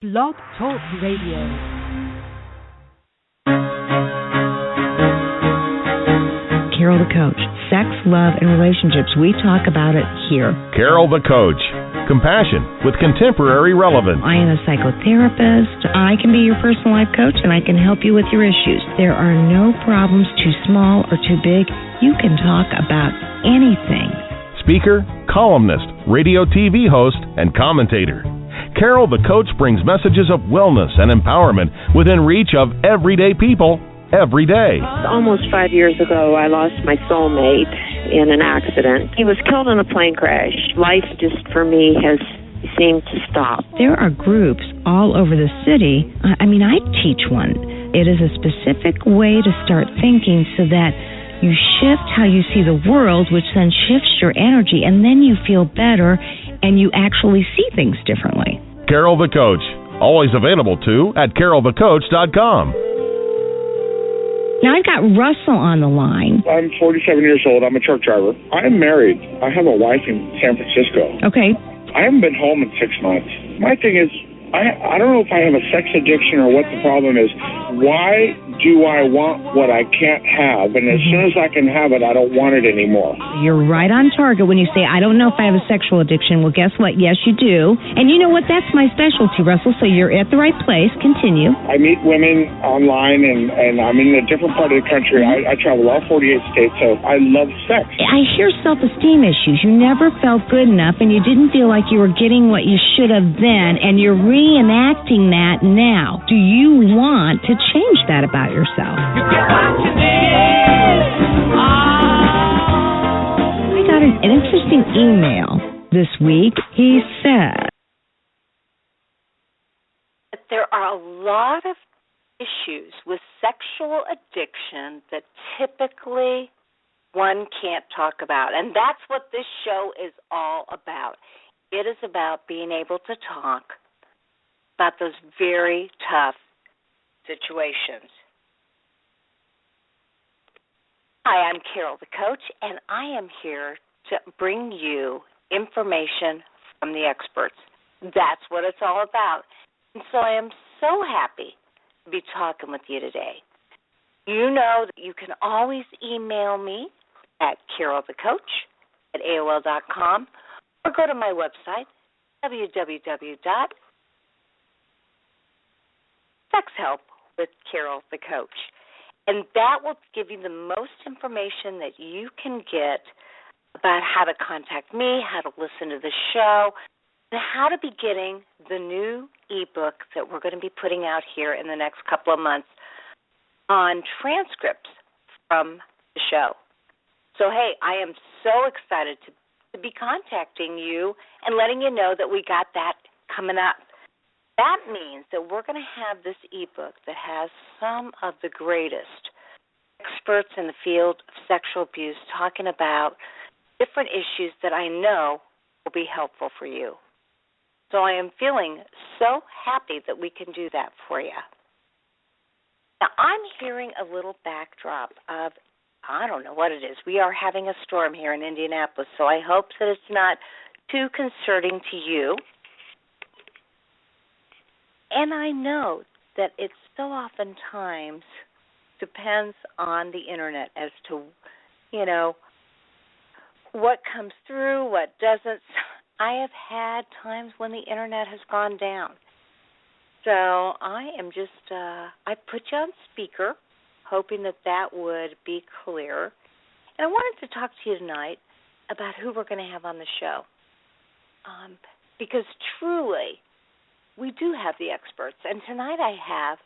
Blog Talk Radio. Carol the Coach. Sex, love, and relationships. We talk about it here. Carol the Coach. Compassion with contemporary relevance. I am a psychotherapist. I can be your personal life coach, and I can help you with your issues. There are no problems too small or too big. You can talk about anything. Speaker, columnist, radio TV host, and commentator. Carol the Coach brings messages of wellness and empowerment within reach of everyday people every day. Almost 5 years ago, I lost my soulmate in an accident. He was killed in a plane crash. Life just, for me, has seemed to stop. There are groups all over the city. I teach one. It is a specific way to start thinking so that you shift how you see the world, which then shifts your energy, and then you feel better and you actually see things differently. Carol the Coach, always available too at carolthecoach.com. Now I've got Russell on the line. I'm 47 years old. I'm a truck driver. I am married. I have a wife in San Francisco. Okay. I haven't been home in 6 months. My thing is, I don't know if I have a sex addiction or what the problem is. Why do I want what I can't have? And as soon as I can have it, I don't want it anymore. You're right on target when you say, I don't know if I have a sexual addiction. Well, guess what? Yes, you do. And you know what? That's my specialty, Russell, so you're at the right place. Continue. I meet women online, and I'm in a different part of the country. I travel all 48 states, so I love sex. I hear self-esteem issues. You never felt good enough, and you didn't feel like you were getting what you should have then, and you're reenacting that now. Do you want to change that about yourself? I got an interesting email this week. He said that there are a lot of issues with sexual addiction that typically one can't talk about. And that's what this show is all about. It is about being able to talk about those very tough situations. Hi, I'm Carol the Coach, and I am here to bring you information from the experts. That's what it's all about. And so I am so happy to be talking with you today. You know that you can always email me at carolthecoach@AOL.com or go to my website, www.sexhelpwithcarolthecoach. And that will give you the most information that you can get about how to contact me, how to listen to the show, and how to be getting the new ebook that we're going to be putting out here in the next couple of months on transcripts from the show. So, hey, I am so excited to be contacting you and letting you know that we got that coming up. That means that we're going to have this ebook that has some of the greatest experts in the field of sexual abuse talking about different issues that I know will be helpful for you. So I am feeling so happy that we can do that for you. Now, I'm hearing a little backdrop of, I don't know what it is. We are having a storm here in Indianapolis, so I hope that it's not too concerning to you. And I know that it so oftentimes depends on the Internet as to, what comes through, what doesn't. I have had times when the Internet has gone down. So I am just, I put you on speaker, hoping that would be clear. And I wanted to talk to you tonight about who we're going to have on the show. Because truly, we do have the experts. And tonight I have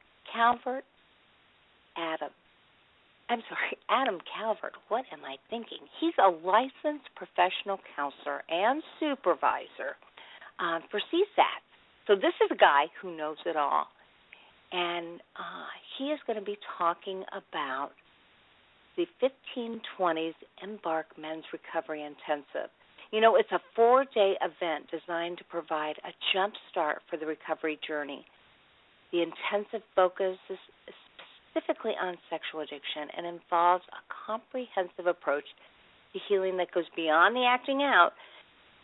Adam Calvert. What am I thinking? He's a licensed professional counselor and supervisor for CSAT. So this is a guy who knows it all. And he is going to be talking about the 1520s Embark Men's Recovery Intensive. It's a 4-day event designed to provide a jump start for the recovery journey. The intensive focus is specifically on sexual addiction and involves a comprehensive approach to healing that goes beyond the acting out.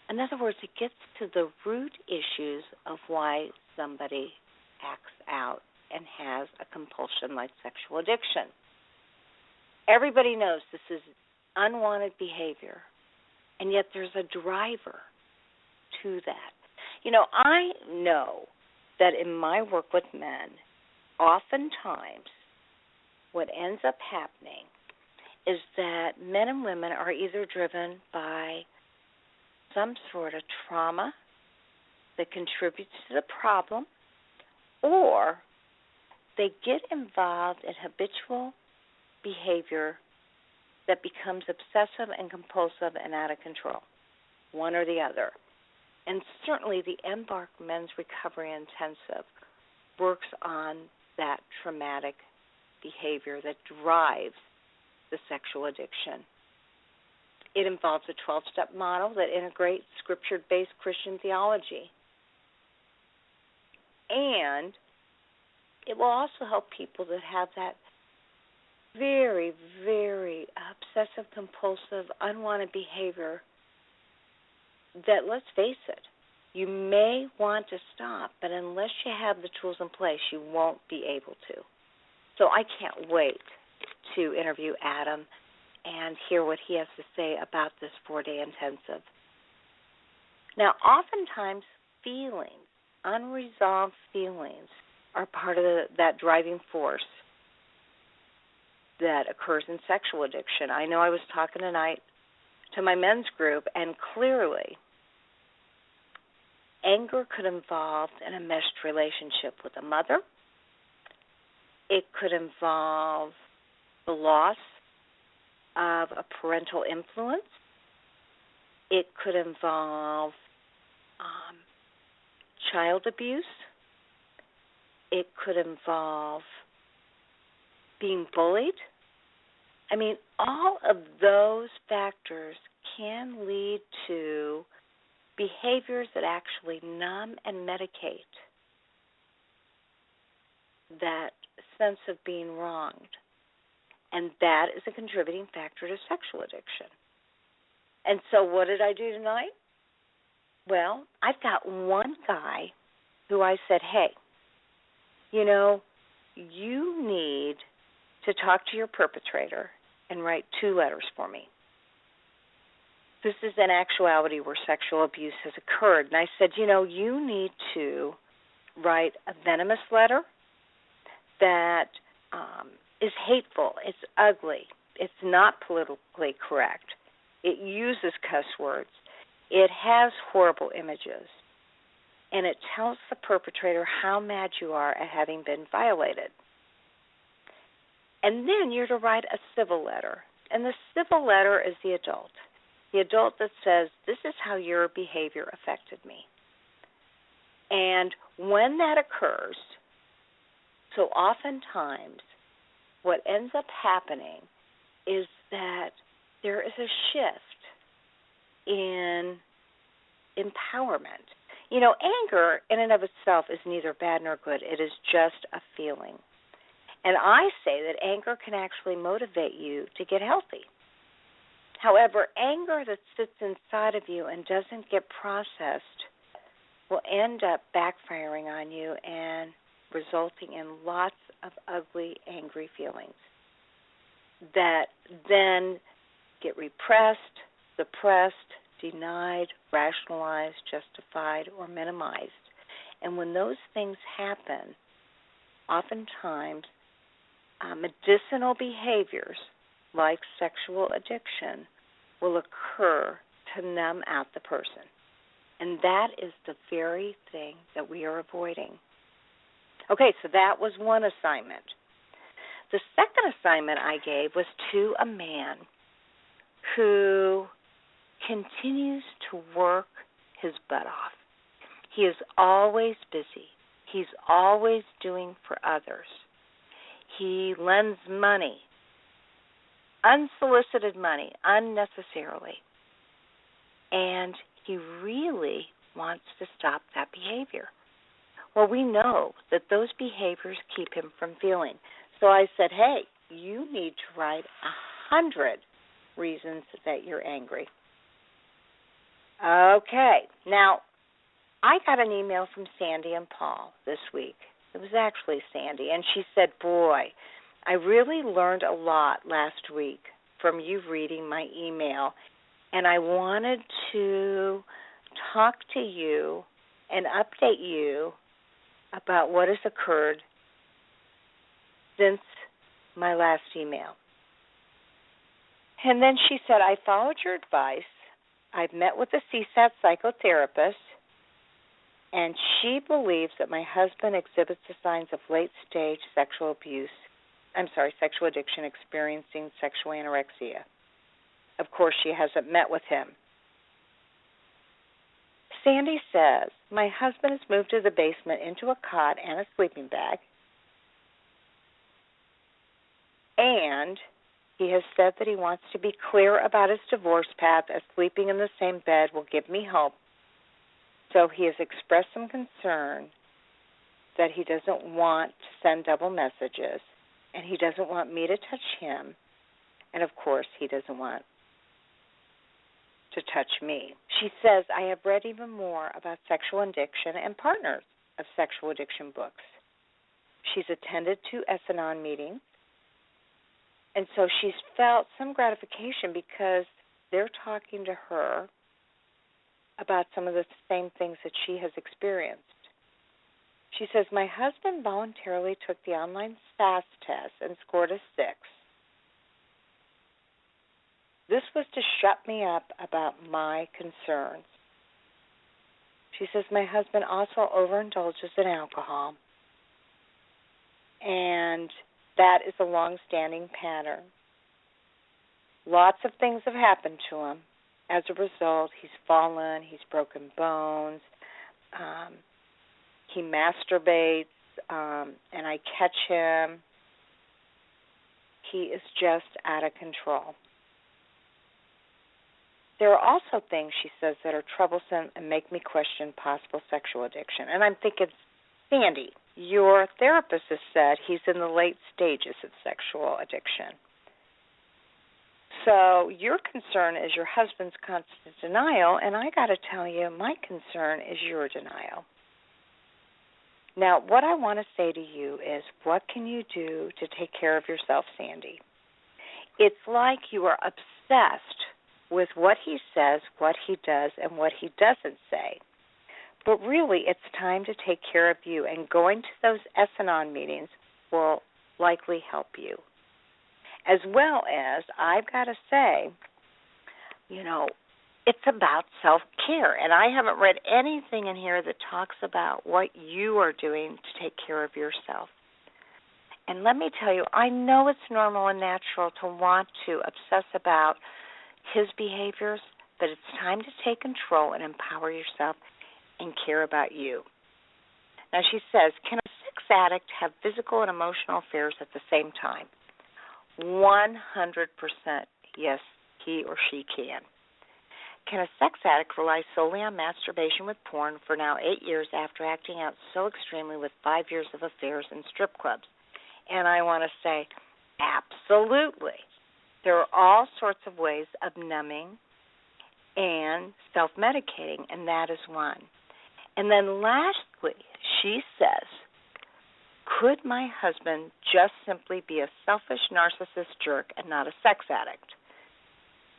In other words, it gets to the root issues of why somebody acts out and has a compulsion like sexual addiction. Everybody knows this is unwanted behavior, and yet there's a driver to that. I know that in my work with men, oftentimes what ends up happening is that men and women are either driven by some sort of trauma that contributes to the problem, or they get involved in habitual behavior that becomes obsessive and compulsive and out of control, one or the other. And certainly the Embark Men's Recovery Intensive works on that traumatic behavior that drives the sexual addiction. It involves a 12-step model that integrates Scripture-based Christian theology. And it will also help people that have that very, very obsessive-compulsive, unwanted behavior that, let's face it, you may want to stop, but unless you have the tools in place, you won't be able to. So I can't wait to interview Adam and hear what he has to say about this 4-day intensive. Now, oftentimes feelings, unresolved feelings, are part of that driving force that occurs in sexual addiction. I know I was talking tonight to my men's group, and clearly anger could involve an enmeshed relationship with a mother. It could involve the loss of a parental influence. It could involve child abuse. It could involve being bullied. I mean, all of those factors can lead to behaviors that actually numb and medicate that sense of being wronged. And that is a contributing factor to sexual addiction. And so what did I do tonight? Well, I've got one guy who I said, hey, you need to talk to your perpetrator and write 2 letters for me. This is an actuality where sexual abuse has occurred. And I said, you need to write a venomous letter that is hateful. It's ugly. It's not politically correct. It uses cuss words. It has horrible images. And it tells the perpetrator how mad you are at having been violated. And then you're to write a civil letter. And the civil letter is the adult that says, this is how your behavior affected me. And when that occurs, so oftentimes what ends up happening is that there is a shift in empowerment. Anger in and of itself is neither bad nor good. It is just a feeling. And I say that anger can actually motivate you to get healthy. However, anger that sits inside of you and doesn't get processed will end up backfiring on you and resulting in lots of ugly, angry feelings that then get repressed, suppressed, denied, rationalized, justified, or minimized. And when those things happen, oftentimes medicinal behaviors like sexual addiction will occur to numb out the person. And that is the very thing that we are avoiding. Okay, so that was one assignment. The second assignment I gave was to a man who continues to work his butt off. He is always busy. He's always doing for others. He lends money, unsolicited money, unnecessarily. And he really wants to stop that behavior. Well, we know that those behaviors keep him from feeling. So I said, hey, you need to write 100 reasons that you're angry. Okay. Now, I got an email from Sandy and Paul this week, It was actually Sandy. And she said, boy, I really learned a lot last week from you reading my email, and I wanted to talk to you and update you about what has occurred since my last email. And then she said, I followed your advice. I've met with a CSAT psychotherapist, and she believes that my husband exhibits the signs of late-stage sexual addiction, experiencing sexual anorexia. Of course, she hasn't met with him. Sandy says, my husband has moved to the basement into a cot and a sleeping bag, and he has said that he wants to be clear about his divorce path, as sleeping in the same bed will give me hope. So he has expressed some concern that he doesn't want to send double messages, and he doesn't want me to touch him, and of course he doesn't want to touch me. She says, I have read even more about sexual addiction and partners of sexual addiction books. She's attended 2 S-Anon meetings, and so she's felt some gratification because they're talking to her about some of the same things that she has experienced. She says, my husband voluntarily took the online SAS test and scored a 6. This was to shut me up about my concerns. She says, my husband also overindulges in alcohol, and that is a long-standing pattern. Lots of things have happened to him. As a result, he's fallen, he's broken bones, he masturbates, and I catch him. He is just out of control. There are also things, she says, that are troublesome and make me question possible sexual addiction. And I'm thinking, Sandy, your therapist has said he's in the late stages of sexual addiction. So your concern is your husband's constant denial, and I got to tell you, my concern is your denial. Now, what I want to say to you is, what can you do to take care of yourself, Sandy? It's like you are obsessed with what he says, what he does, and what he doesn't say. But really, it's time to take care of you, and going to those S-Anon meetings will likely help you. As well as, I've got to say, it's about self-care, and I haven't read anything in here that talks about what you are doing to take care of yourself. And let me tell you, I know it's normal and natural to want to obsess about his behaviors, but it's time to take control and empower yourself and care about you. Now, she says, can a sex addict have physical and emotional affairs at the same time? 100% yes, he or she can. Can a sex addict rely solely on masturbation with porn for now 8 years after acting out so extremely with 5 years of affairs in strip clubs? And I want to say, absolutely. There are all sorts of ways of numbing and self-medicating, and that is one. And then lastly, she says, could my husband just simply be a selfish narcissist jerk and not a sex addict?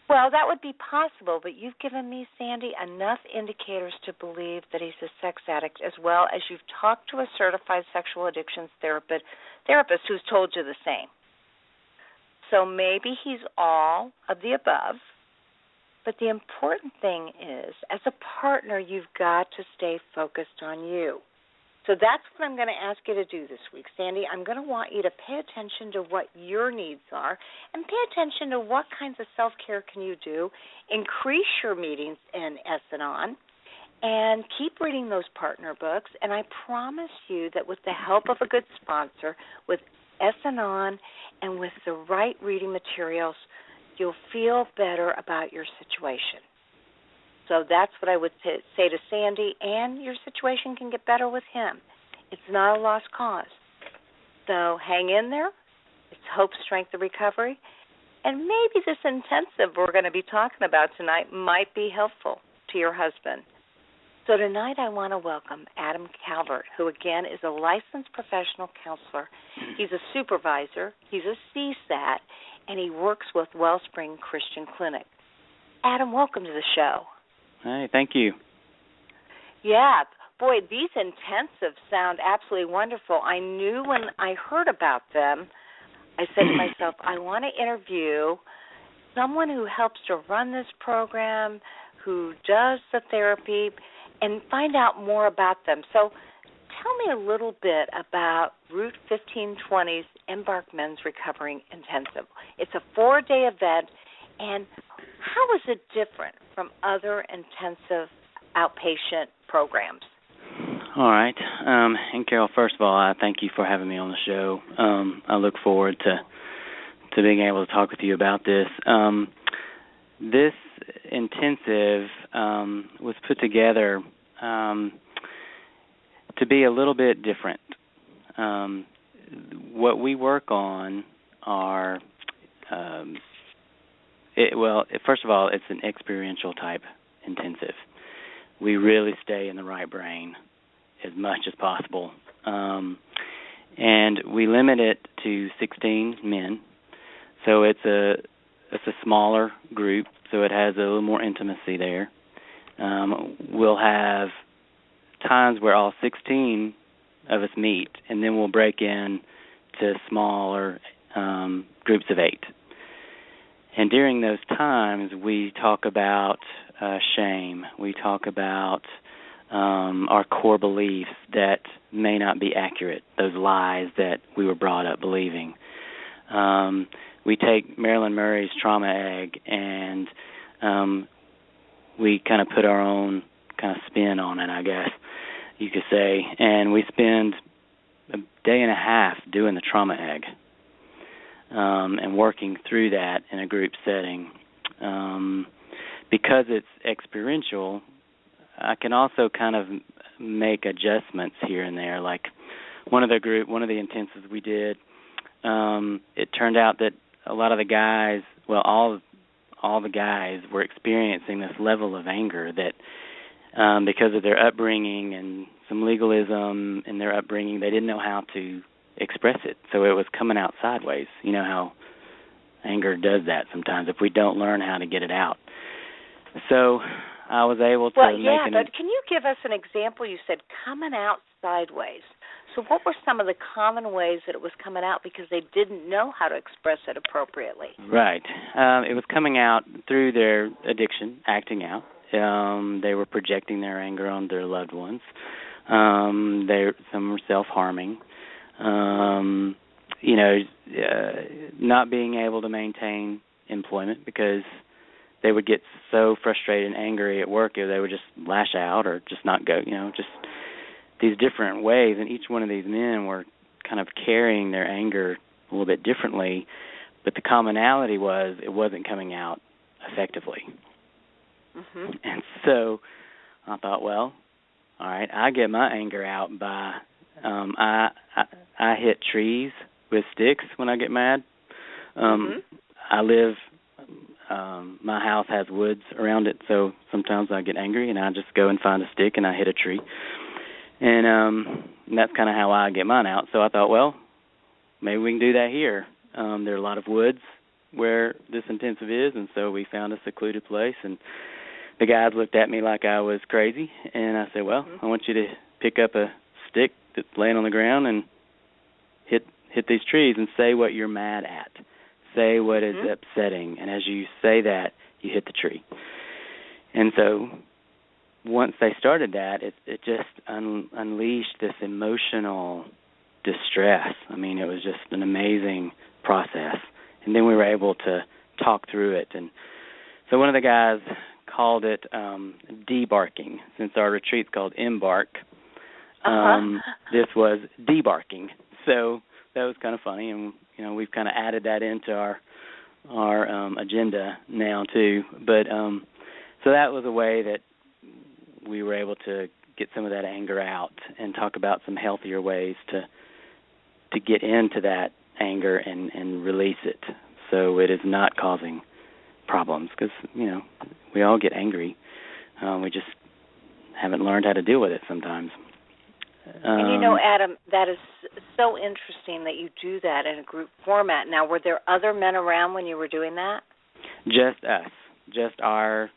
Well, that would be possible, but you've given me, Sandy, enough indicators to believe that he's a sex addict, as well as you've talked to a certified sexual addictions therapist who's told you the same. So maybe he's all of the above, but the important thing is, as a partner, you've got to stay focused on you. So that's what I'm going to ask you to do this week, Sandy. I'm going to want you to pay attention to what your needs are and pay attention to what kinds of self-care can you do. Increase your meetings in S-Anon and keep reading those partner books. And I promise you that with the help of a good sponsor, with S-Anon and with the right reading materials, you'll feel better about your situation. So that's what I would say to Sandy, and your situation can get better with him. It's not a lost cause. So hang in there. It's hope, strength, and recovery. And maybe this intensive we're going to be talking about tonight might be helpful to your husband. So tonight I want to welcome Adam Calvert, who again is a licensed professional counselor. He's a supervisor, he's a CSAT, and he works with Wellspring Christian Clinic. Adam, welcome to the show. Hey, thank you. Yeah, boy, these intensives sound absolutely wonderful. I knew when I heard about them, I said to myself, I want to interview someone who helps to run this program, who does the therapy, and find out more about them. So tell me a little bit about Route 1520's Embark Men's Recovering Intensive. It's a 4-day event, and how is it different from other intensive outpatient programs? All right. And Carol, first of all, I thank you for having me on the show. I look forward to being able to talk with you about this. This intensive was put together to be a little bit different. What we work on are, first of all, it's an experiential type intensive. We really stay in the right brain as much as possible. And we limit it to 16 men. So it's a smaller group, so it has a little more intimacy there. We'll have times where all 16 of us meet, and then we'll break in to smaller groups of 8. And during those times, we talk about shame. We talk about our core beliefs that may not be accurate, those lies that we were brought up believing. We take Marilyn Murray's trauma egg and we kind of put our own kind of spin on it, I guess you could say. And we spend a day and a half doing the trauma egg and working through that in a group setting. Because it's experiential, I can also kind of make adjustments here and there. Like one of the intensives we did, it turned out that a lot of the guys, well, all the guys were experiencing this level of anger that because of their upbringing and some legalism in their upbringing, they didn't know how to express it. So it was coming out sideways. You know how anger does that sometimes if we don't learn how to get it out. So I was able to but can you give us an example? You said coming out sideways. So what were some of the common ways that it was coming out because they didn't know how to express it appropriately? Right. It was coming out through their addiction, acting out. They were projecting their anger on their loved ones. Some were self-harming. Not being able to maintain employment because they would get so frustrated and angry at work, they would just lash out or just not go, just these different ways. And each one of these men were kind of carrying their anger a little bit differently, but the commonality was it wasn't coming out effectively. Mm-hmm. And so I thought, well, all right, I get my anger out by I hit trees with sticks when I get mad. I live, my house has woods around it, so sometimes I get angry and I just go and find a stick and I hit a tree. And that's kind of how I get mine out. So I thought, well, maybe we can do that here. There are a lot of woods where this intensive is, and so we found a secluded place. And the guys looked at me like I was crazy, and I said, well, I want you to pick up a stick that's laying on the ground and hit these trees and say what you're mad at. Say what is upsetting. And as you say that, you hit the tree. And so once they started that, it just unleashed this emotional distress. I mean, it was just an amazing process. And then we were able to talk through it. And so one of the guys called it debarking, since our retreat's called Embark. This was debarking. So that was kind of funny, and we've kind of added that into our agenda now too. But so that was a way that we were able to get some of that anger out and talk about some healthier ways to get into that anger and release it, so it is not causing problems. Because we all get angry. We just haven't learned how to deal with it sometimes. And Adam, that is so interesting that you do that in a group format. Now, were there other men around when you were doing that? Just us, just our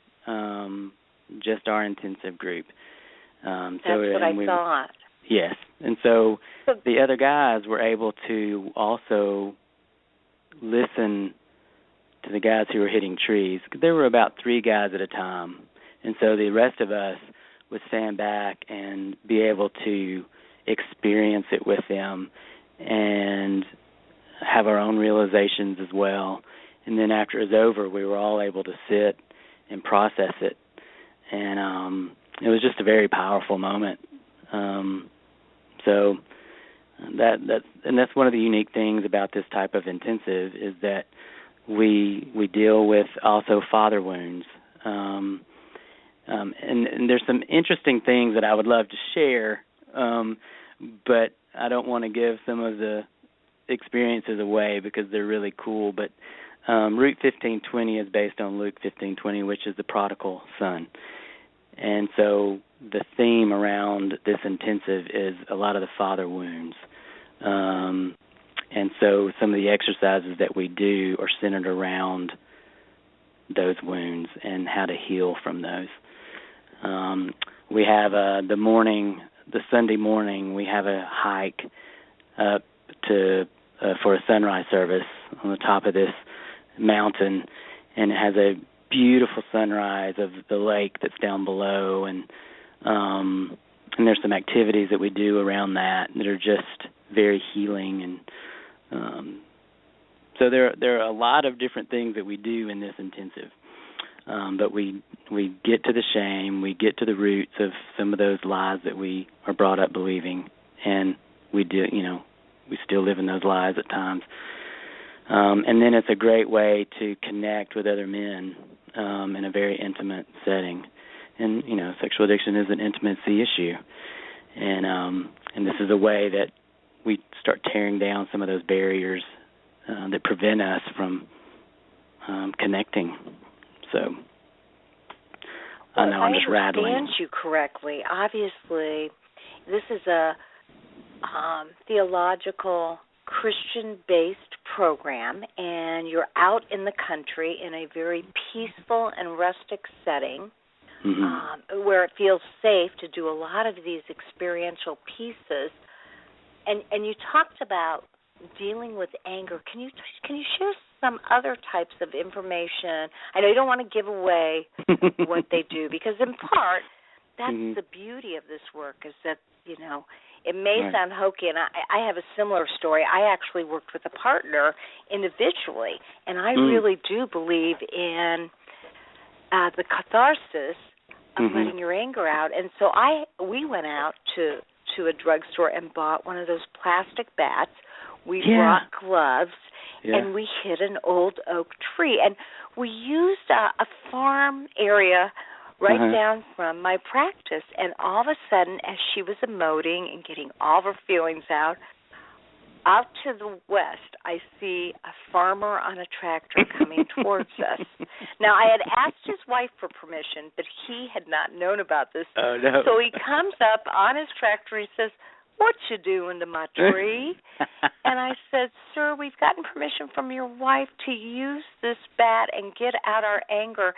intensive group. That's what I thought. Yes, and so the other guys were able to also listen to the guys who were hitting trees. There were about 3 guys at a time, and so the rest of us would stand back and be able to experience it with them and have our own realizations as well. And then after it was over, we were all able to sit and process it. And it was just a very powerful moment. So that's one of the unique things about this type of intensive is that we deal with also father wounds. And there's some interesting things that I would love to share, but I don't want to give some of the experiences away because they're really cool. But Route 1520 is based on Luke 15:20, which is the prodigal son. And so the theme around this intensive is a lot of the father wounds. And so some of the exercises that we do are centered around those wounds and how to heal from those. We have the Sunday morning, we have a hike up to for a sunrise service on the top of this mountain, and it has a beautiful sunrise of the lake that's down below, and there's some activities that we do around that are just very healing, and so there are a lot of different things that we do in this intensive. But we get to the shame, we get to the roots of some of those lies that we are brought up believing, and we still live in those lies at times. And then it's a great way to connect with other men in a very intimate setting. And sexual addiction is an intimacy issue, and this is a way that we start tearing down some of those barriers that prevent us from connecting. So I know I'm just rattling. I understand you correctly. Obviously, this is a theological, Christian-based program, and you're out in the country in a very peaceful and rustic setting where it feels safe to do a lot of these experiential pieces. And you talked about dealing with anger. Can you share some other types of information? I know you don't want to give away what they do, because in part, that's the beauty of this work is that, it may sound hokey, and I have a similar story. I actually worked with a partner individually, and I really do believe in the catharsis of letting your anger out. And so we went out to a drugstore and bought one of those plastic bats. We brought gloves, and we hit an old oak tree. And we used a farm area right down from my practice. And all of a sudden, as she was emoting and getting all of her feelings out to the west, I see a farmer on a tractor coming towards us. Now, I had asked his wife for permission, but he had not known about this. Oh, no. So he comes up on his tractor. He says, "What you doing to my tree?" And I said, "Sir, we've gotten permission from your wife to use this bat and get out our anger."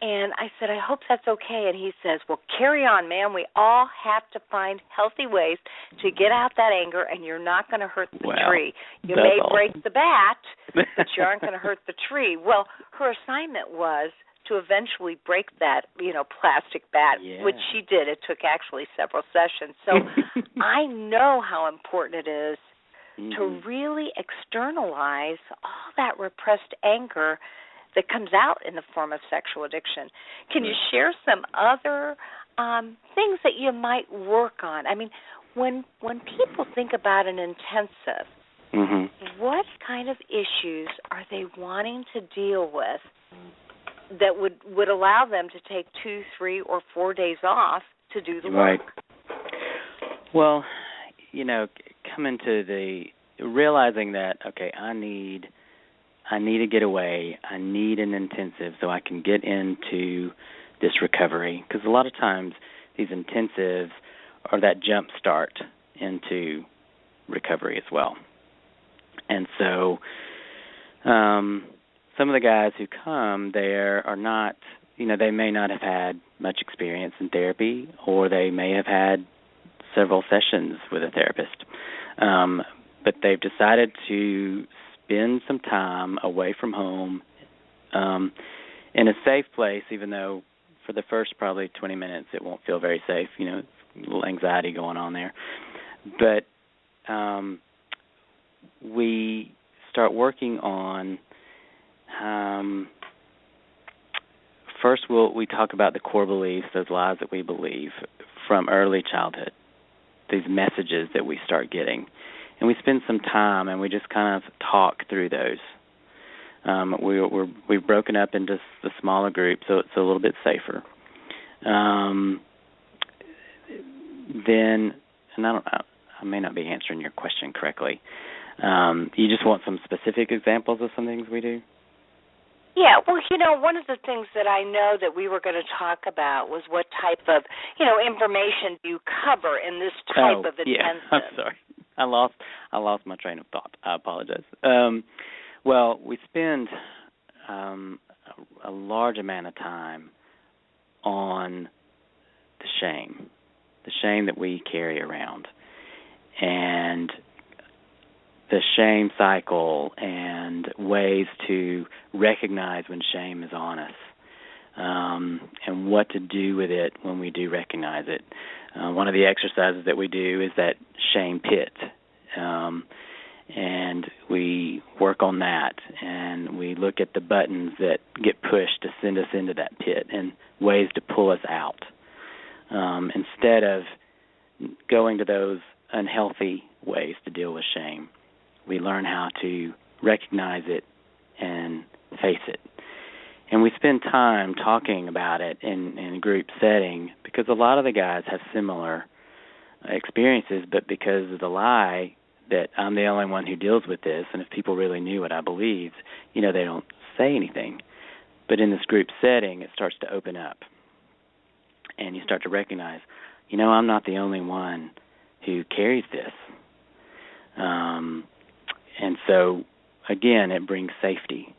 And I said, "I hope that's okay." And he says, "Well, carry on, ma'am. We all have to find healthy ways to get out that anger, and you're not going to hurt the tree. You may break the bat, but you aren't going to hurt the tree." Well, her assignment was to eventually break that, plastic bat, which she did. It took actually several sessions. So I know how important it is to really externalize all that repressed anger that comes out in the form of sexual addiction. Can you share some other things that you might work on? I mean, when people think about an intensive, what kind of issues are they wanting to deal with that would allow them to take 2, 3, or 4 days off to do the work? Well, coming to realizing that, okay, I need to get away. I need an intensive so I can get into this recovery. Because a lot of times these intensives are that jump start into recovery as well. And so some of the guys who come there are not, they may not have had much experience in therapy, or they may have had several sessions with a therapist. But they've decided to spend some time away from home in a safe place, even though for the first probably 20 minutes it won't feel very safe. A little anxiety going on there. But we start working on, first we talk about the core beliefs, those lies that we believe from early childhood, these messages that we start getting. And we spend some time and we just kind of talk through those. We've broken up into the smaller groups, so it's a little bit safer. Then, and I may not be answering your question correctly. You just want some specific examples of some things we do? Yeah, well, one of the things that I know that we were going to talk about was what type of, information do you cover in this type of intensive? Yeah, I'm sorry. I lost my train of thought. I apologize. Well, we spend a large amount of time on the shame that we carry around, and the shame cycle and ways to recognize when shame is on us, and what to do with it when we do recognize it. One of the exercises that we do is that shame pit, and we work on that, and we look at the buttons that get pushed to send us into that pit and ways to pull us out. Instead of going to those unhealthy ways to deal with shame, we learn how to recognize it and face it. And we spend time talking about it in a group setting because a lot of the guys have similar experiences, but because of the lie that I'm the only one who deals with this, and if people really knew what I believed, they don't say anything. But in this group setting, it starts to open up. And you start to recognize, I'm not the only one who carries this. And so, again, it brings safety.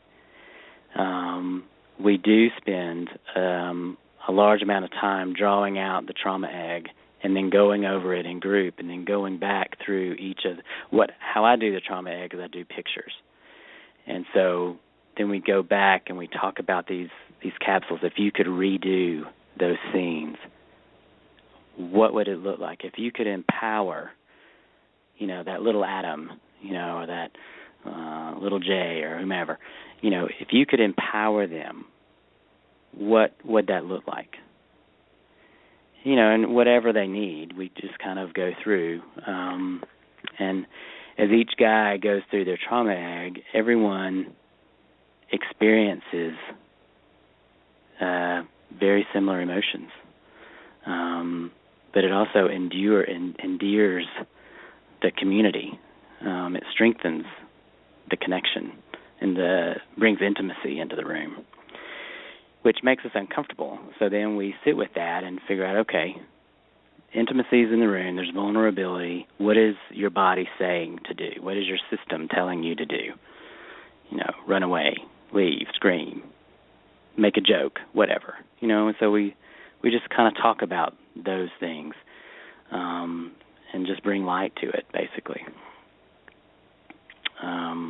We do spend a large amount of time drawing out the trauma egg and then going over it in group and then going back through each of how I do the trauma egg is I do pictures. And so then we go back and we talk about these capsules. If you could redo those scenes, what would it look like? If you could empower, that little atom, or that little J or whomever, if you could empower them, what would that look like? And whatever they need, we just kind of go through. And as each guy goes through their trauma egg, everyone experiences very similar emotions. But it also endears the community. It strengthens the connection and brings intimacy into the room, which makes us uncomfortable. So then we sit with that and figure out, okay, intimacy is in the room, there's vulnerability. What is your body saying to do? What is your system telling you to do? Run away, leave, scream, make a joke, whatever. And so we just kind of talk about those things and just bring light to it, basically.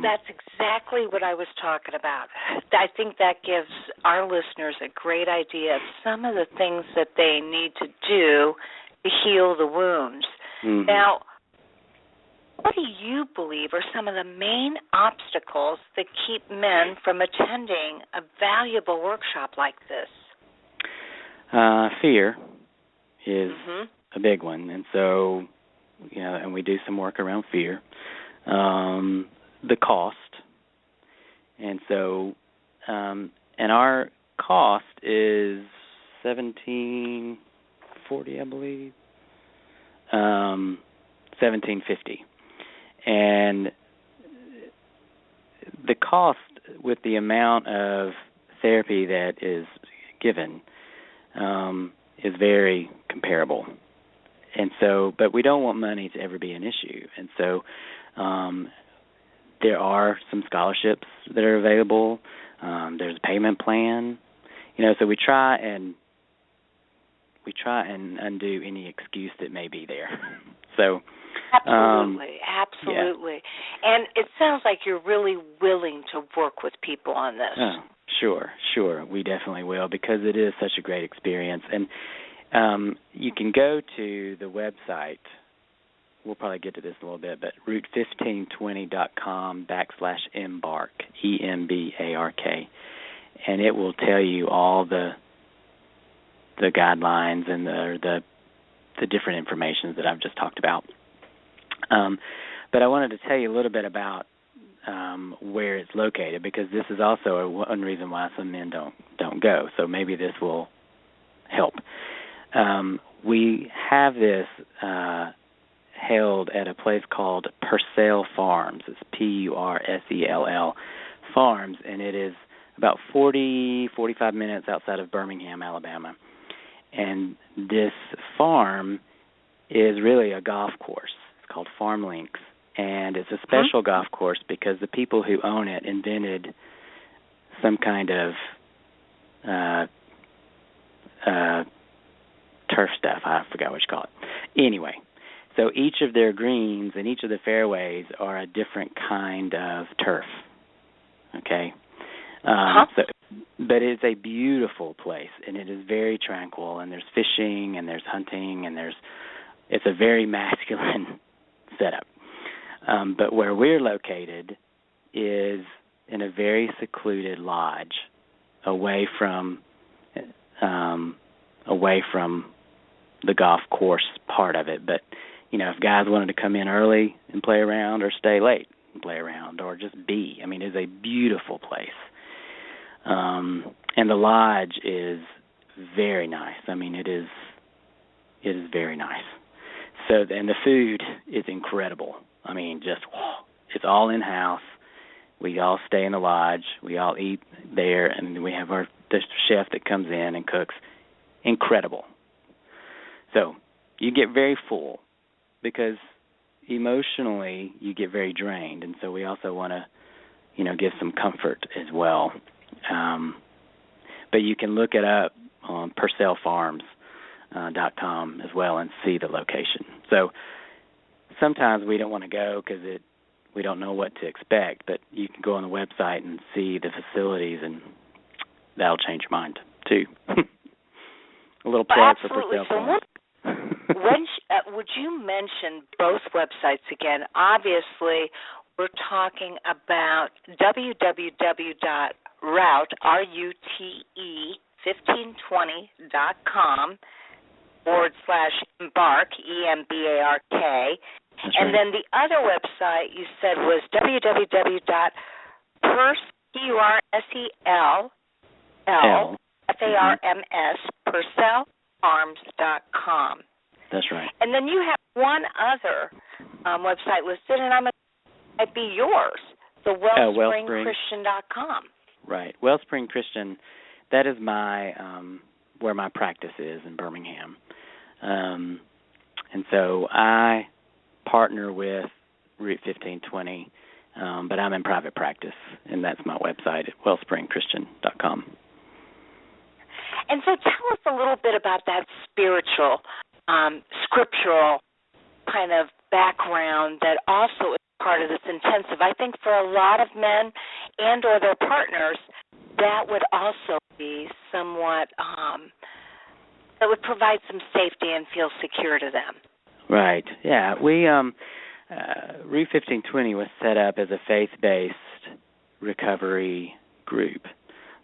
That's exactly what I was talking about. I think that gives our listeners a great idea of some of the things that they need to do to heal the wounds. Mm-hmm. Now, what do you believe are some of the main obstacles that keep men from attending a valuable workshop like this? Fear is a big one, and so, and we do some work around fear. The cost, and so, and our cost is $1,740, I believe, $1,750, and the cost with the amount of therapy that is given is very comparable. And so, but we don't want money to ever be an issue. And so there are some scholarships that are available. There's a payment plan. So we try and undo any excuse that may be there. So absolutely. Yeah. And it sounds like you're really willing to work with people on this. Oh, sure. We definitely will, because it is such a great experience. And you can go to the website. We'll probably get to this in a little bit, but route1520.com/embark, EMBARK, and it will tell you all the guidelines and the different information that I've just talked about. But I wanted to tell you a little bit about where it's located, because this is also one reason why some men don't go. So maybe this will help. We have this held at a place called Purcell Farms. It's Pursell Farms, and it is about 45 minutes outside of Birmingham, Alabama. And this farm is really a golf course. It's called Farm Links, and it's a special golf course because the people who own it invented some kind of turf stuff. I forgot what you call it. Anyway, so each of their greens and each of the fairways are a different kind of turf. Okay? But it's a beautiful place, and it is very tranquil, and there's fishing, and there's hunting, and it's a very masculine setup. But where we're located is in a very secluded lodge, away from the golf course part of it. But if guys wanted to come in early and play around, or stay late and play around, or just be, it's a beautiful place. And the lodge is very nice. It is very nice. So, and the food is incredible. It's all in-house. We all stay in the lodge. We all eat there, and we have the chef that comes in and cooks. Incredible. So you get very full, because emotionally you get very drained, and so we also want to, give some comfort as well. But you can look it up on PurcellFarms.com as well and see the location. So sometimes we don't want to go because we don't know what to expect, but you can go on the website and see the facilities, and that'll change your mind too. A little plug for Purcell Farms. Would you mention both websites again? Obviously, we're talking about route1520.com/embark, EMBARK. And then the other website you said was PurcellFarms.com. That's right. And then you have one other website listed, and might be yours, the WellspringChristian.com. Right. Wellspring Christian, that is my where my practice is in Birmingham. And so I partner with Route 1520, but I'm in private practice, and that's my website at WellspringChristian.com. And so tell us a little bit about that spiritual, scriptural kind of background that also is part of this intensive. I think for a lot of men and or their partners, that would also be somewhat, that would provide some safety and feel secure to them. Right. Yeah. We Route 1520 was set up as a faith-based recovery group,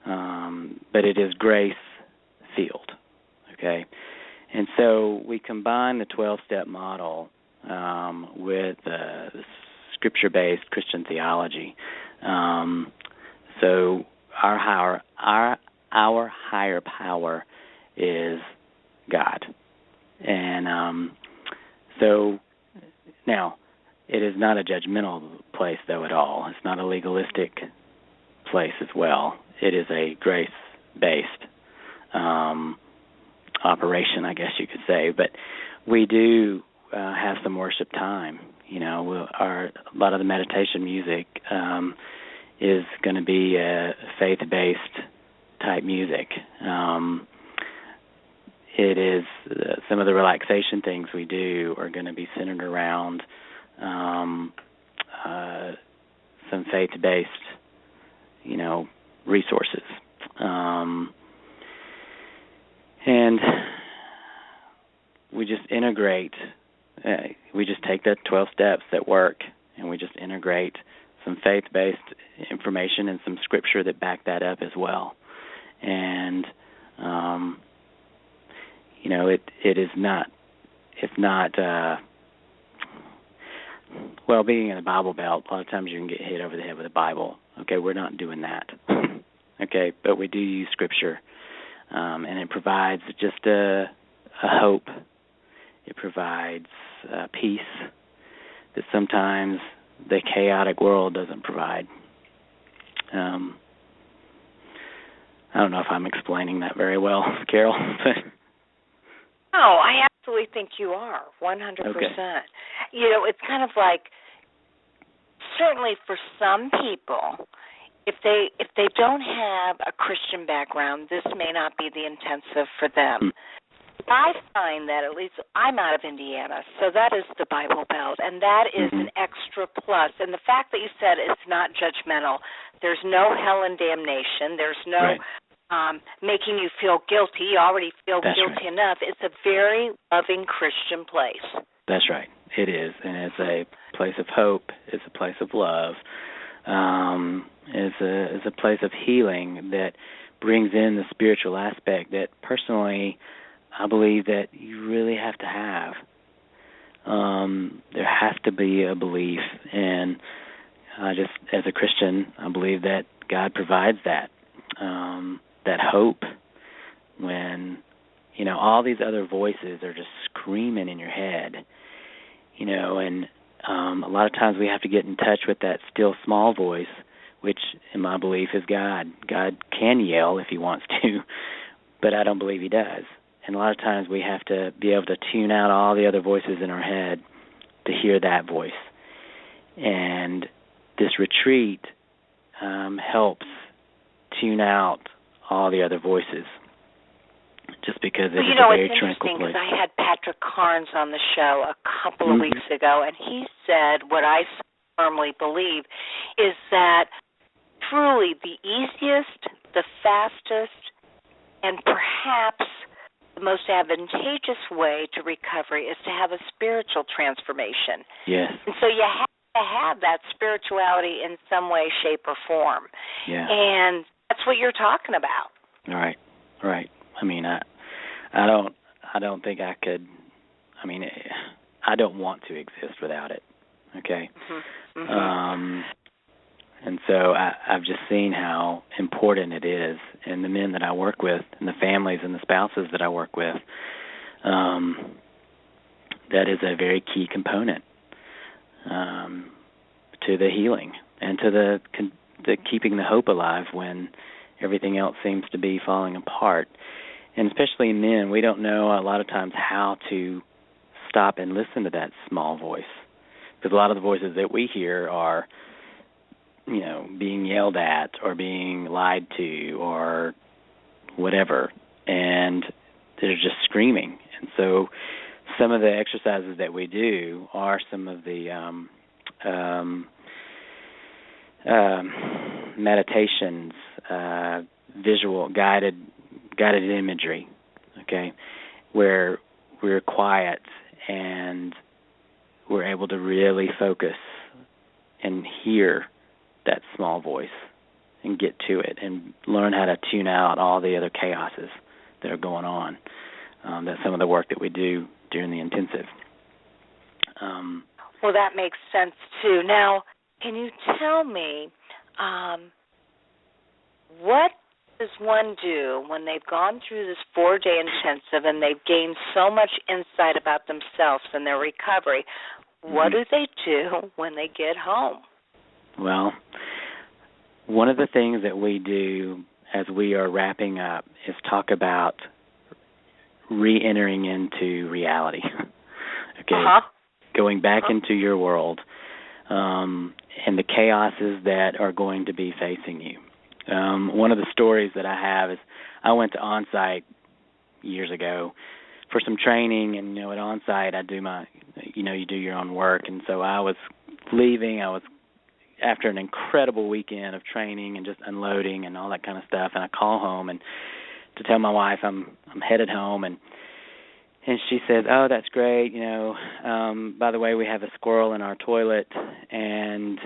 but it is grace-filled. Okay. And so we combine the 12-step model with Scripture-based Christian theology. So our higher power is God, and so now it is not a judgmental place though at all. It's not a legalistic place as well. It is a grace-based operation, I guess you could say. But we do have some worship time. You know, a lot of the meditation music is going to be faith-based type music. It is some of the relaxation things we do are going to be centered around some faith-based, you know, resources. And we just integrate, we just take the 12 steps that work, and we just integrate some faith-based information and some scripture that back that up as well. And, you know, it's not, well, being in the Bible Belt, a lot of times you can get hit over the head with a Bible. Okay, we're not doing that. Okay, but we do use scripture. And it provides just a hope. It provides peace that sometimes the chaotic world doesn't provide. I don't know if I'm explaining that very well, Carol. No, I absolutely think you are, 100%. Okay. You know, it's kind of like, certainly for some people, if they don't have a Christian background, this may not be the intensive for them. I find that, at least I'm out of Indiana, so that is the Bible Belt, and that is an extra plus. And the fact that you said it's not judgmental, there's no hell and damnation, there's no making you feel guilty. You already feel guilty enough. It's a very loving Christian place. That's right. It is, and it's a place of hope. It's a place of love. It's a place of healing that brings in the spiritual aspect that personally I believe that you really have to have. There has to be a belief, and just as a Christian, I believe that God provides that hope when, you know, all these other voices are just screaming in your head, you know, and a lot of times we have to get in touch with that still small voice, which in my belief is God. God can yell if he wants to, but I don't believe he does. And a lot of times we have to be able to tune out all the other voices in our head to hear that voice. And this retreat helps tune out all the other voices, just because it is a very tranquil place. It's interesting because I had Patrick Carnes on the show a couple of weeks ago, and he said what I firmly believe is that truly the easiest, the fastest, and perhaps the most advantageous way to recovery is to have a spiritual transformation. Yes. And so you have to have that spirituality in some way, shape, or form. Yeah. And that's what you're talking about. Right. I mean, I don't think I could. I mean, I don't want to exist without it. Okay. And so I've just seen how important it is, and the men that I work with, and the families and the spouses that I work with, that is a very key component to the healing and to the keeping the hope alive when everything else seems to be falling apart. And especially men, we don't know a lot of times how to stop and listen to that small voice, because a lot of the voices that we hear are, you know, being yelled at or being lied to or whatever, and they're just screaming. And so some of the exercises that we do are some of the meditations, visual guided imagery, okay, where we're quiet and we're able to really focus and hear that small voice and get to it and learn how to tune out all the other chaoses that are going on. That's some of the work that we do during the intensive. Well, that makes sense, too. Now, can you tell me what does one do when they've gone through this 4-day intensive and they've gained so much insight about themselves and their recovery? What do they do when they get home? Well, one of the things that we do as we are wrapping up is talk about re-entering into reality. Okay, going back into your world, and the chaoses that are going to be facing you. One of the stories that I have is I went to on-site years ago for some training, and at on-site I do my, you do your own work, and so I was leaving. I was after an incredible weekend of training and just unloading and all that kind of stuff, and I call home and to tell my wife I'm headed home, and she says, "Oh, that's great. By the way, we have a squirrel in our toilet, and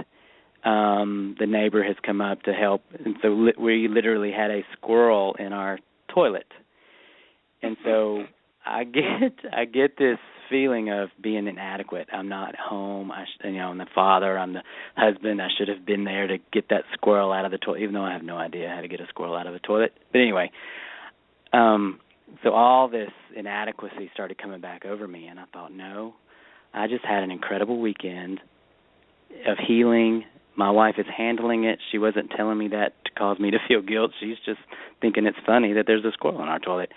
the neighbor has come up to help." And so we literally had a squirrel in our toilet. And so I get this feeling of being inadequate. I'm not home. I'm the father. I'm the husband. I should have been there to get that squirrel out of the toilet, even though I have no idea how to get a squirrel out of a toilet. But anyway, so all this inadequacy started coming back over me, and I thought, no, I just had an incredible weekend of healing. My wife is handling it. She wasn't telling me that to cause me to feel guilt. She's just thinking it's funny that there's a squirrel in our toilet.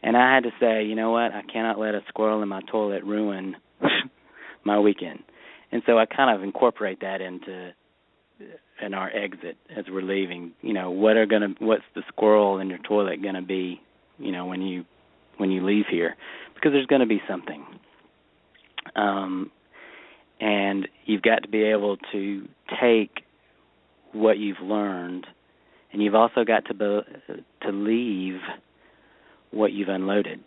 And I had to say, you know what, I cannot let a squirrel in my toilet ruin my weekend. And so I kind of incorporate that in our exit as we're leaving. What's the squirrel in your toilet going to be, when you leave here? Because there's going to be something. And you've got to be able to take what you've learned, and you've also got to leave what you've unloaded.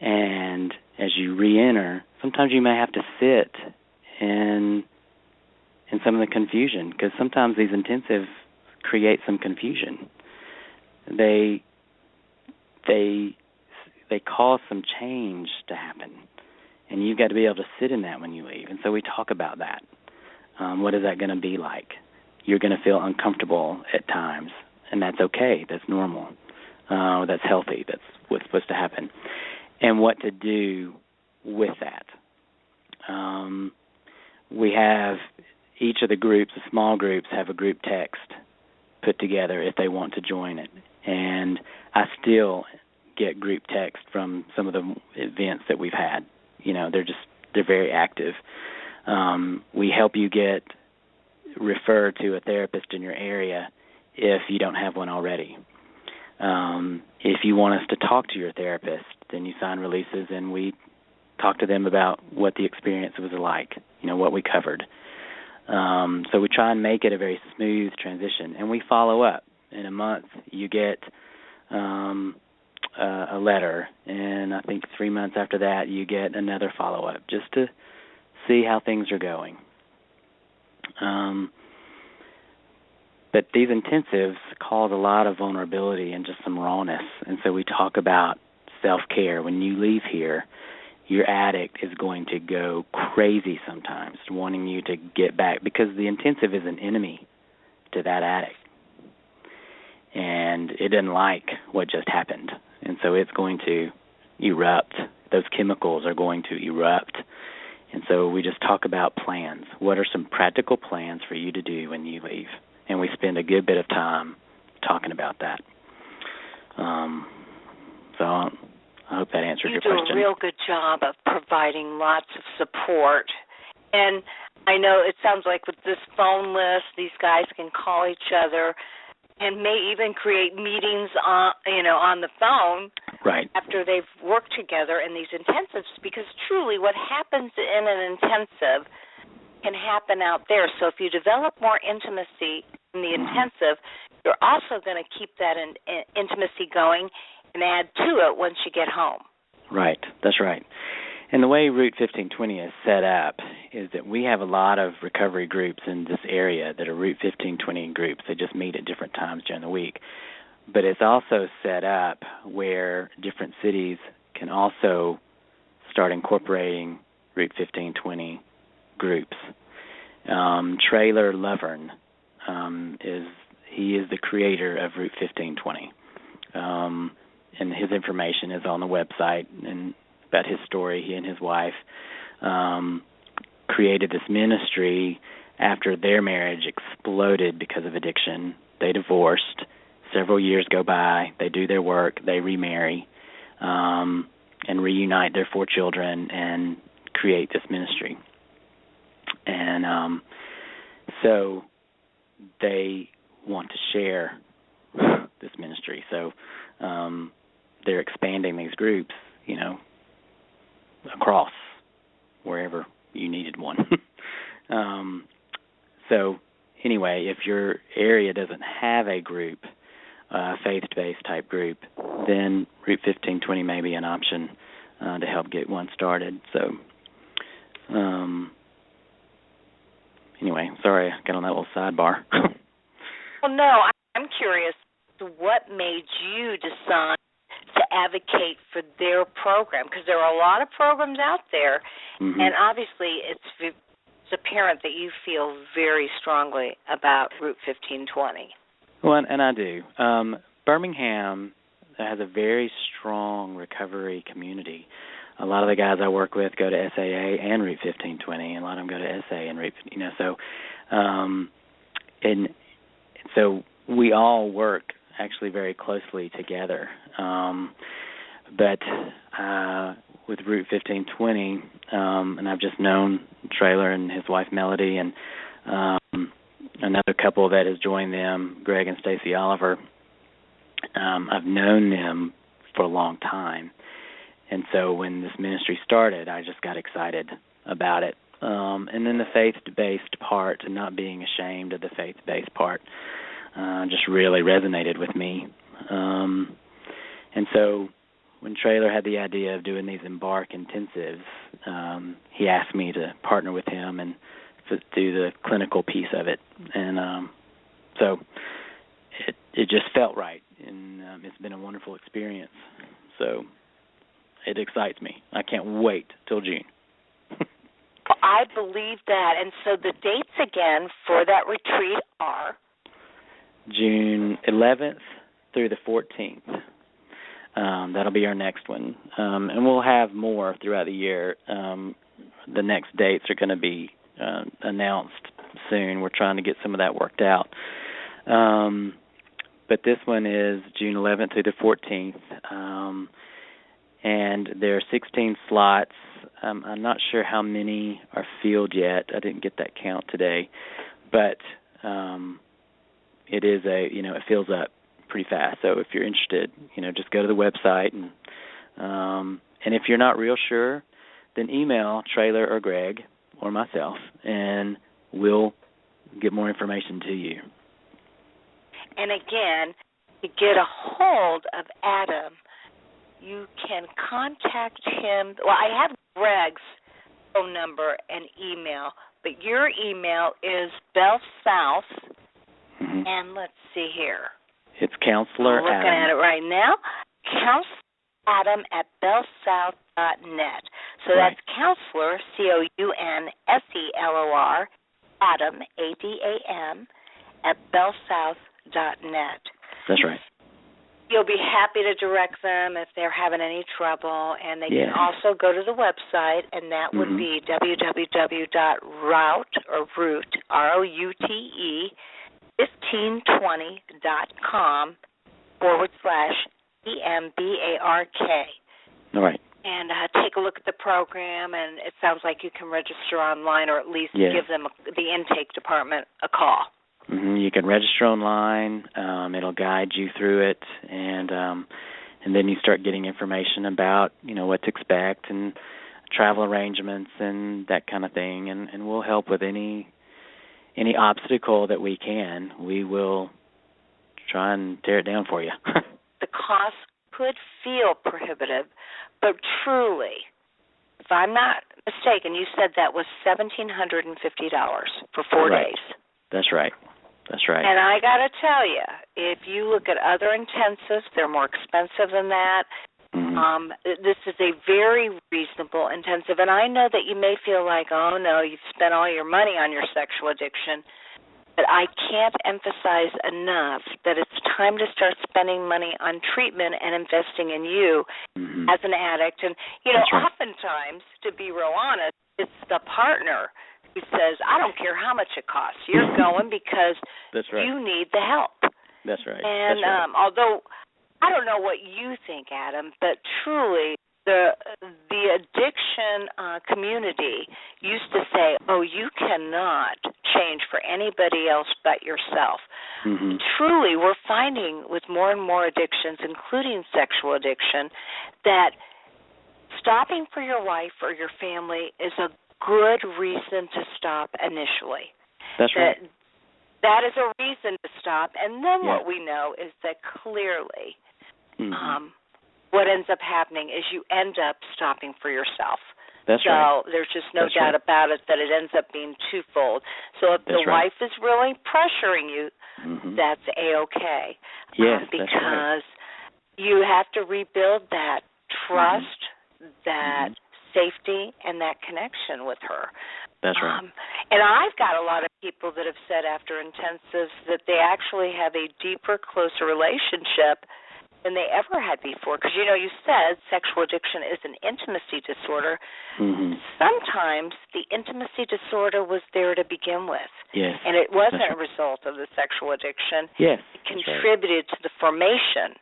And as you re-enter, sometimes you may have to sit in some of the confusion, because sometimes these intensives create some confusion. They cause some change to happen, and you've got to be able to sit in that when you leave. And so we talk about that. What is that going to be like? You're going to feel uncomfortable at times, and that's okay. That's normal. That's healthy. That's what's supposed to happen. And what to do with that. We have each of the groups, the small groups, have a group text put together if they want to join it. And I still get group text from some of the events that we've had. They're very active. We help you get referred to a therapist in your area if you don't have one already. If you want us to talk to your therapist, then you sign releases and we talk to them about what the experience was like, what we covered. So we try and make it a very smooth transition, and we follow up. In a month, you get a letter, and I think 3 months after that, you get another follow-up just to see how things are going. But these intensives cause a lot of vulnerability and just some rawness, and so we talk about self-care. When you leave here, your addict is going to go crazy sometimes, wanting you to get back, because the intensive is an enemy to that addict. And it doesn't like what just happened. And so it's going to erupt. Those chemicals are going to erupt. And so we just talk about plans. What are some practical plans for you to do when you leave? And we spend a good bit of time talking about that. So I hope that answered your question. You do a real good job of providing lots of support. And I know it sounds like with this phone list, these guys can call each other and may even create meetings on the phone, right, after they've worked together in these intensives, because truly what happens in an intensive can happen out there. So if you develop more intimacy in the intensive, you're also going to keep that intimacy going and add to it once you get home. Right, that's right. And the way Route 1520 is set up is that we have a lot of recovery groups in this area that are Route 1520 groups. They just meet at different times during the week. But it's also set up where different cities can also start incorporating Route 1520 groups. Traylor Lovern is the creator of Route 1520. And his information is on the website, and about his story. He and his wife created this ministry after their marriage exploded because of addiction. They divorced. Several years go by. They do their work. They remarry. and reunite their 4 children and create this ministry. And so they want to share this ministry. So they're expanding these groups, across wherever you needed one. So anyway, if your area doesn't have a group, faith-based type group, then Route 1520 may be an option to help get one started. So anyway, sorry I got on that little sidebar. Well, no, I'm curious, what made you decide to advocate for their program? Because there are a lot of programs out there, and obviously it's apparent that you feel very strongly about Route 1520. Well, and I do. Birmingham has a very strong recovery community. A lot of the guys I work with go to SAA and Route 1520, and a lot of them go to SA and Route, so we all work actually very closely together. But with Route 1520, and I've just known Traylor and his wife Melody, and another couple that has joined them, Greg and Stacy Oliver. I've known them for a long time. And so when this ministry started, I just got excited about it. And then the faith-based part, and not being ashamed of the faith-based part, just really resonated with me. And so when Traylor had the idea of doing these Embark intensives, he asked me to partner with him and to do the clinical piece of it. And so it just felt right, and it's been a wonderful experience. So it excites me. I can't wait till June. I believe that. And so the dates again for that retreat are? June 11th through the 14th. That'll be our next one. And we'll have more throughout the year. The next dates are going to be announced soon. We're trying to get some of that worked out. But this one is June 11th through the 14th. And there are 16 slots. I'm not sure how many are filled yet. I didn't get that count today. But it is it fills up pretty fast. So if you're interested, just go to the website. And if you're not real sure, then email Traylor or Greg or myself, and we'll get more information to you. And again, to get a hold of Adam, you can contact him. Well, I have Greg's phone number and email, but your email is BellSouth, and let's see here. It's Counselor Adam. I'm looking at it right now. Counselor Adam at bellsouth.net. So that's Counselor, COUNSELOR, Adam, ADAM, at bellsouth.net. That's right. You'll be happy to direct them if they're having any trouble, and they can also go to the website, and that would be www.route, ROUTE, 1520.com/EMBARK. All right. And take a look at the program, and it sounds like you can register online, or at least give them the intake department a call. You can register online. It'll guide you through it, and then you start getting information about what to expect and travel arrangements and that kind of thing. And we'll help with any obstacle that we can. We will try and tear it down for you. The cost could feel prohibitive, but truly, if I'm not mistaken, you said that was $1,750 for 4 days. That's right. That's right. And I got to tell you, if you look at other intensives, they're more expensive than that. This is a very reasonable intensive. And I know that you may feel like, oh, no, you've spent all your money on your sexual addiction. But I can't emphasize enough that it's time to start spending money on treatment and investing in you as an addict. And, oftentimes, to be real honest, it's the partner who says, I don't care how much it costs. You're going because you need the help. That's right. And That's right. although I don't know what you think, Adam, but truly the addiction community used to say, oh, you cannot change for anybody else but yourself. Mm-hmm. Truly, we're finding with more and more addictions, including sexual addiction, that stopping for your wife or your family is a good reason to stop initially. That's right. That is a reason to stop. And then what we know is that clearly what ends up happening is you end up stopping for yourself. That's right. So there's just no doubt about it that it ends up being twofold. So if the wife is really pressuring you, that's A-okay. Yes, because you have to rebuild that trust, that safety, and that connection with her. That's right. And I've got a lot of people that have said after intensives that they actually have a deeper, closer relationship than they ever had before. Because, you said sexual addiction is an intimacy disorder. Sometimes the intimacy disorder was there to begin with. Yes. And it wasn't a result of the sexual addiction. Yes. It contributed to the formation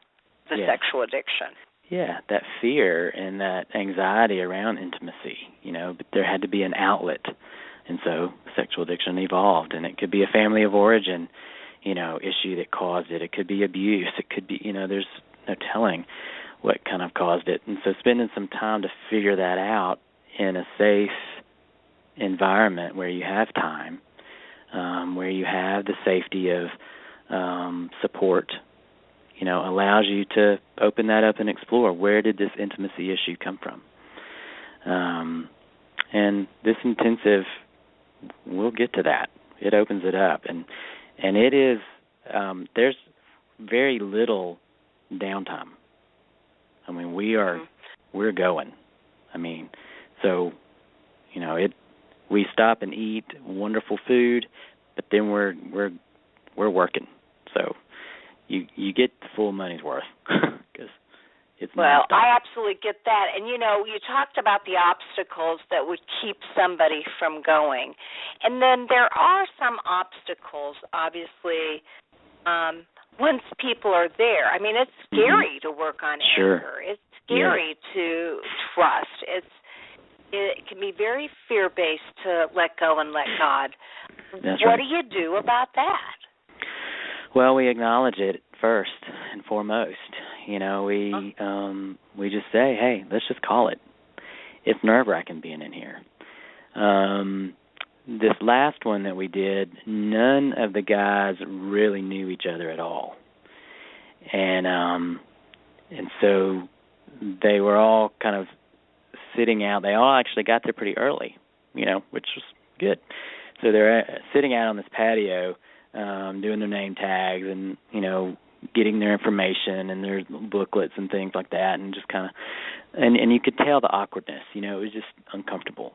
of the sexual addiction. Yeah, that fear and that anxiety around intimacy, but there had to be an outlet. And so sexual addiction evolved, and it could be a family of origin, issue that caused it. It could be abuse. It could be, there's no telling what kind of caused it. And so spending some time to figure that out in a safe environment where you have time, where you have the safety of support, allows you to open that up and explore where did this intimacy issue come from. And this intensive, we'll get to that. It opens it up, and it is there's very little downtime. I mean, we're going. I mean, so we stop and eat wonderful food, but then we're working. So you get the full money's worth because it's nonstop. I absolutely get that. And, you talked about the obstacles that would keep somebody from going. And then there are some obstacles, obviously, once people are there. I mean, it's scary to work on anger. It's scary to trust. It can be very fear-based to let go and let God. What do you do about that? Well, we acknowledge it first and foremost. We just say, hey, let's just call it. It's nerve-wracking being in here. This last one that we did, none of the guys really knew each other at all. And so they were all kind of sitting out. They all actually got there pretty early, which was good. So they're sitting out on this patio, doing their name tags and, getting their information and their booklets and things like that, and just kind of, and you could tell the awkwardness, it was just uncomfortable.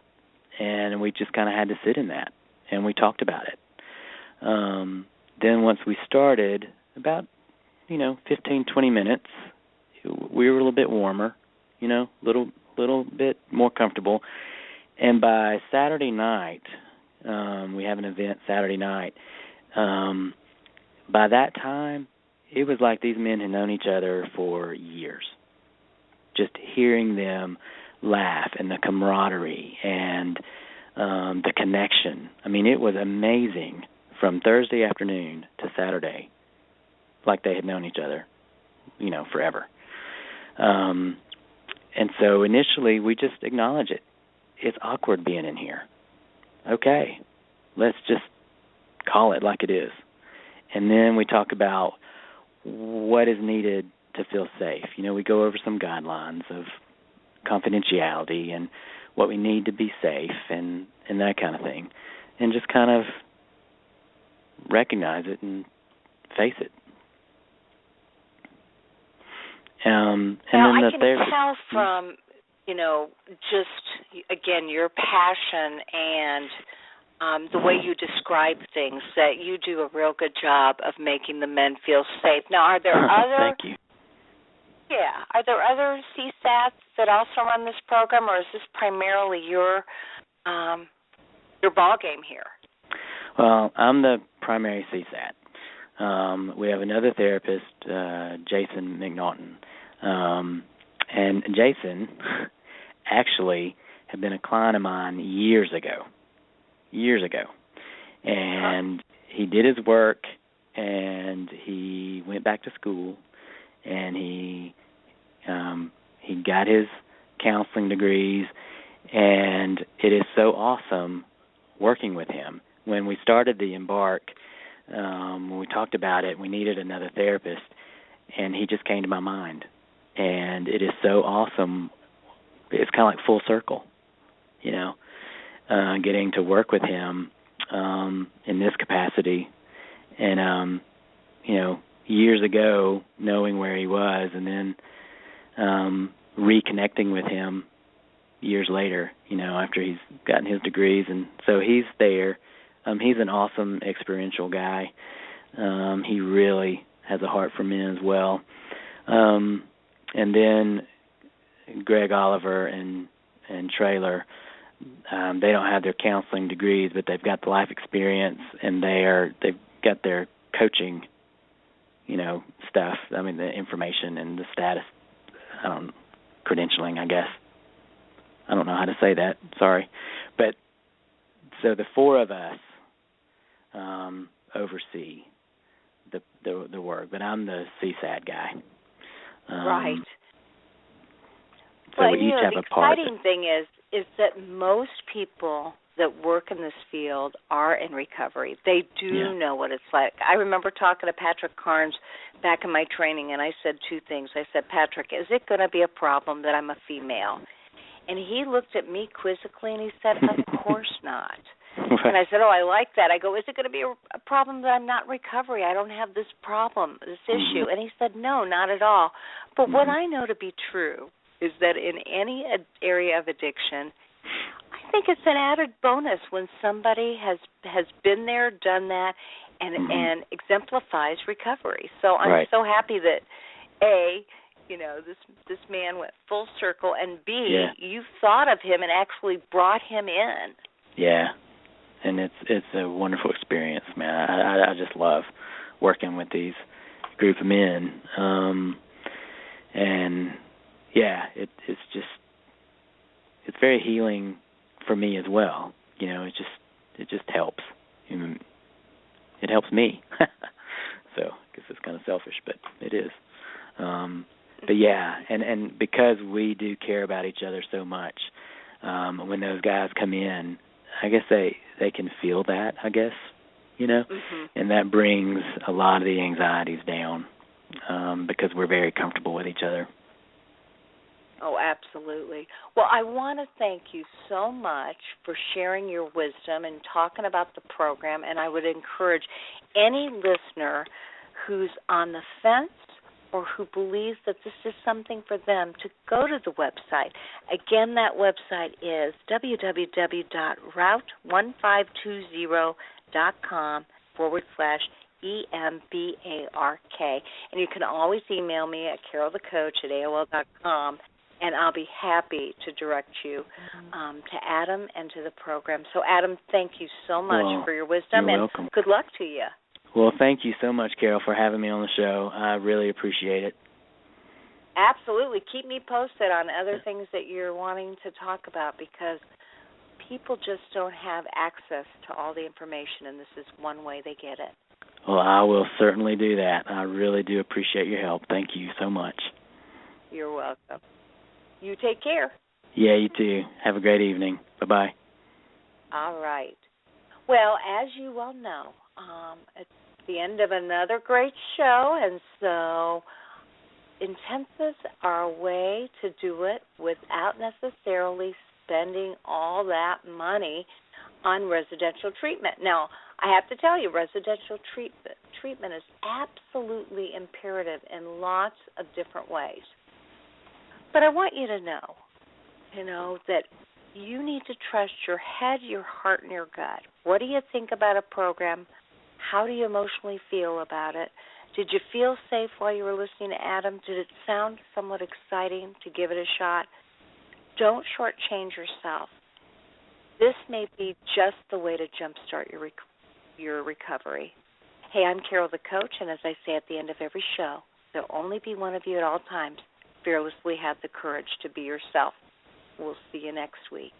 And we just kind of had to sit in that, and we talked about it. Then once we started, about, 15, 20 minutes, we were a little bit warmer, little bit more comfortable. And by Saturday night, we have an event Saturday night, by that time, it was like these men had known each other for years. Just hearing them laugh and the camaraderie and the connection. I mean, it was amazing from Thursday afternoon to Saturday, like they had known each other, forever. And so initially we just acknowledge it. It's awkward being in here. Okay, let's just call it like it is. And then we talk about what is needed to feel safe. We go over some guidelines of confidentiality and what we need to be safe and that kind of thing. And just kind of recognize it and face it. And now, then I can tell from, just, again, your passion and the way you describe things, that you do a real good job of making the men feel safe. Now, are there other... Thank you. Yeah. Are there other CSATs that also run this program, or is this primarily your ball game here? Well, I'm the primary CSAT. we have another therapist, Jason McNaughton. And Jason actually had been a client of mine years ago. And he did his work, and he went back to school, and he got his counseling degrees, and it is so awesome working with him. When we started the Embark, when we talked about it, we needed another therapist, and he just came to my mind. And it is so awesome. It's kind of like full circle, getting to work with him in this capacity. And, years ago, knowing where he was, and then reconnecting with him years later, after he's gotten his degrees. And so he's there. He's an awesome experiential guy. He really has a heart for men as well. And then Greg Oliver and Traylor, they don't have their counseling degrees, but they've got the life experience, and they've got their coaching, stuff. I mean, the information and the status, credentialing, I guess. I don't know how to say that. Sorry. But so the four of us oversee the work, but I'm the CSAD guy. Right. So well, we each have the a part. exciting thing is that most people that work in this field are in recovery. They do know what it's like. I remember talking to Patrick Carnes back in my training, and I said two things. I said, Patrick, is it going to be a problem that I'm a female? And he looked at me quizzically, and he said, of course not. And I said, I like that. I go, is it going to be a problem that I'm not in recovery? I don't have this problem, this issue. And he said, no, not at all. But what I know to be true is that in any area of addiction, I think it's an added bonus when somebody has been there, done that, and exemplifies recovery. So I'm so happy that, A, this man went full circle, and B, you thought of him and actually brought him in. Yeah. And it's a wonderful experience, man. I just love working with these group of men, and it's very healing for me as well. It just helps. It helps me. So I guess it's kind of selfish, but it is. But yeah, and because we do care about each other so much, when those guys come in, I guess they can feel that, and that brings a lot of the anxieties down because we're very comfortable with each other. Oh, absolutely. Well, I want to thank you so much for sharing your wisdom and talking about the program, and I would encourage any listener who's on the fence or who believes that this is something for them to go to the website. Again, that website is www.route1520.com/EMBARK. And you can always email me at carolthecoach@AOL.com, and I'll be happy to direct you to Adam and to the program. So, Adam, thank you so much for your wisdom, you're and welcome. Good luck to you. Well, thank you so much, Carol, for having me on the show. I really appreciate it. Absolutely. Keep me posted on other things that you're wanting to talk about, because people just don't have access to all the information, and this is one way they get it. Well, I will certainly do that. I really do appreciate your help. Thank you so much. You're welcome. You take care. Yeah, you too. Have a great evening. Bye-bye. All right. Well, as you well know, it's the end of another great show, and so intensives are a way to do it without necessarily spending all that money on residential treatment. Now, I have to tell you, residential treatment is absolutely imperative in lots of different ways. But I want you to know, that you need to trust your head, your heart, and your gut. What do you think about a program? How do you emotionally feel about it? Did you feel safe while you were listening to Adam? Did it sound somewhat exciting to give it a shot? Don't shortchange yourself. This may be just the way to jumpstart your recovery. Hey, I'm Carol the Coach, and as I say at the end of every show, there'll only be one of you at all times. Fearlessly have the courage to be yourself. We'll see you next week.